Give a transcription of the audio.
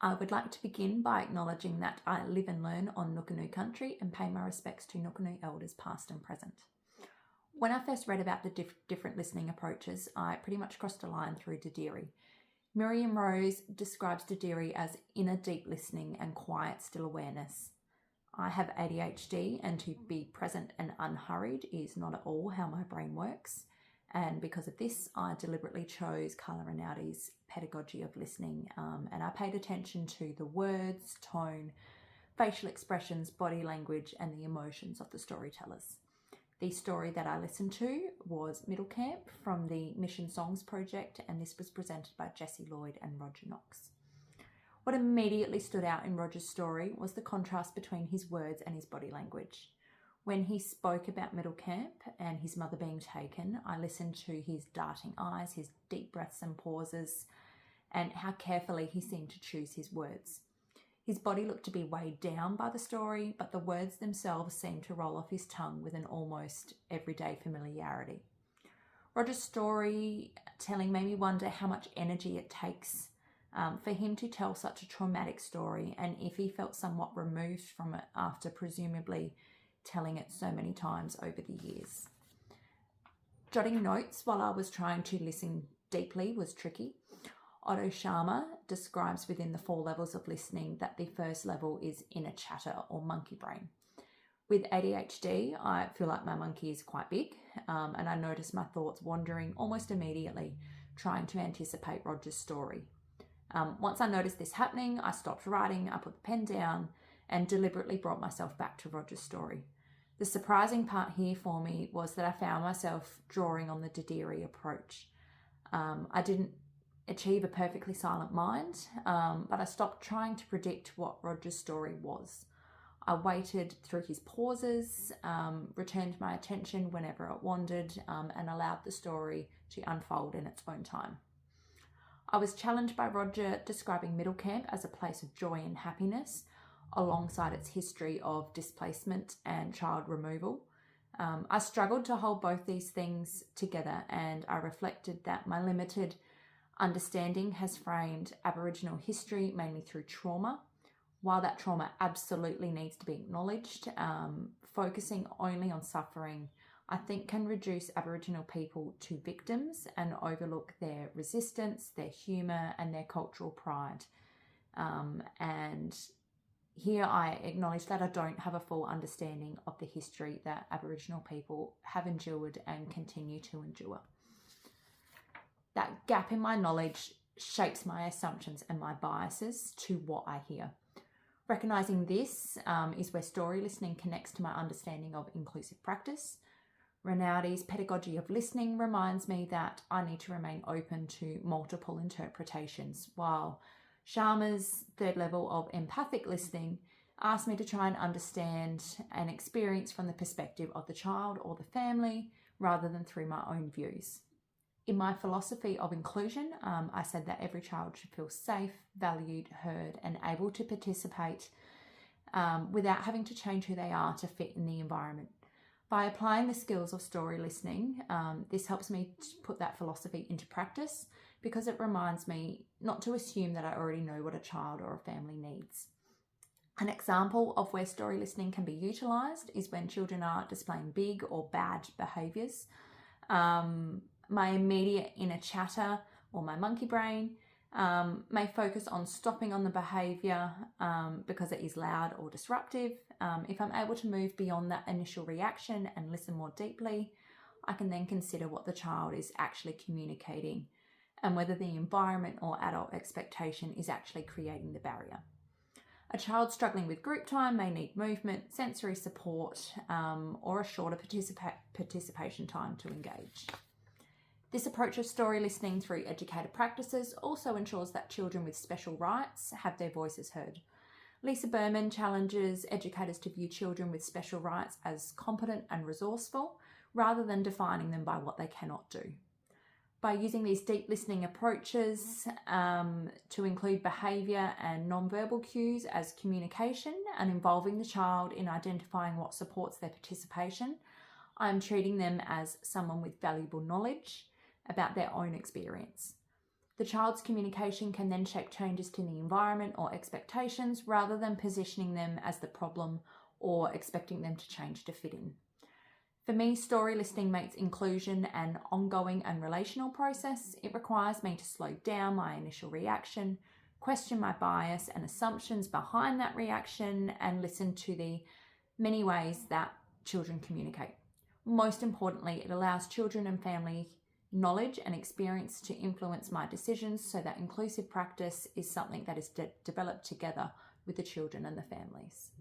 I would like to begin by acknowledging that I live and learn on Nookanu country and pay my respects to Nookanu elders past and present. When I first read about the different listening approaches, I pretty much crossed a line through Dadiri. Miriam Rose describes Dadiri as inner deep listening and quiet still awareness. I have ADHD, and to be present and unhurried is not at all how my brain works. And because of this, I deliberately chose Carla Rinaldi's pedagogy of listening, and I paid attention to the words, tone, facial expressions, body language, and the emotions of the storytellers. The story that I listened to was Middle Camp from the Mission Songs Project, and this was presented by Jessie Lloyd and Roger Knox. What immediately stood out in Roger's story was the contrast between his words and his body language. When he spoke about Middle Camp and his mother being taken, I listened to his darting eyes, his deep breaths and pauses, and how carefully he seemed to choose his words. His body looked to be weighed down by the story, but the words themselves seemed to roll off his tongue with an almost everyday familiarity. Roger's storytelling made me wonder how much energy it takes for him to tell such a traumatic story, and if he felt somewhat removed from it after presumably telling it so many times over the years. Jotting notes while I was trying to listen deeply was tricky. Otto Sharma describes within the 4 levels of listening that the first level is inner chatter or monkey brain. With ADHD, I feel like my monkey is quite big, and I notice my thoughts wandering almost immediately, trying to anticipate Roger's story. Once I noticed this happening, I stopped writing, I put the pen down, and deliberately brought myself back to Roger's story. The surprising part here for me was that I found myself drawing on the Dadiri approach. I didn't achieve a perfectly silent mind, but I stopped trying to predict what Roger's story was. I waited through his pauses, returned my attention whenever it wandered, and allowed the story to unfold in its own time. I was challenged by Roger describing Middle Camp as a place of joy and happiness, alongside its history of displacement and child removal. I struggled to hold both these things together, and I reflected that my limited understanding has framed Aboriginal history mainly through trauma. While that trauma absolutely needs to be acknowledged, focusing only on suffering, I think, can reduce Aboriginal people to victims and overlook their resistance, their humour, and their cultural pride. And here I acknowledge that I don't have a full understanding of the history that Aboriginal people have endured and continue to endure. That gap in my knowledge shapes my assumptions and my biases to what I hear. Recognising this is where story listening connects to my understanding of inclusive practice. Rinaldi's pedagogy of listening reminds me that I need to remain open to multiple interpretations, while Sharma's 3rd level of empathic listening asked me to try and understand and experience from the perspective of the child or the family rather than through my own views. In my philosophy of inclusion, I said that every child should feel safe, valued, heard, and able to participate without having to change who they are to fit in the environment. By applying the skills of story listening, this helps me to put that philosophy into practice, because it reminds me not to assume that I already know what a child or a family needs. An example of where story listening can be utilised is when children are displaying big or bad behaviours. My immediate inner chatter, or my monkey brain, may focus on stopping on the behaviour because it is loud or disruptive. If I'm able to move beyond that initial reaction and listen more deeply, I can then consider what the child is actually communicating and whether the environment or adult expectation is actually creating the barrier. A child struggling with group time may need movement, sensory support, or a shorter participation time to engage. This approach of story listening through educated practices also ensures that children with special rights have their voices heard. Lisa Berman challenges educators to view children with special rights as competent and resourceful, rather than defining them by what they cannot do. By using these deep listening approaches to include behaviour and non-verbal cues as communication and involving the child in identifying what supports their participation, I'm treating them as someone with valuable knowledge about their own experience. The child's communication can then shape changes to the environment or expectations rather than positioning them as the problem or expecting them to change to fit in. For me, story listening makes inclusion an ongoing and relational process. It requires me to slow down my initial reaction, question my bias and assumptions behind that reaction, and listen to the many ways that children communicate. Most importantly, it allows children and family knowledge and experience to influence my decisions so that inclusive practice is something that is developed together with the children and the families.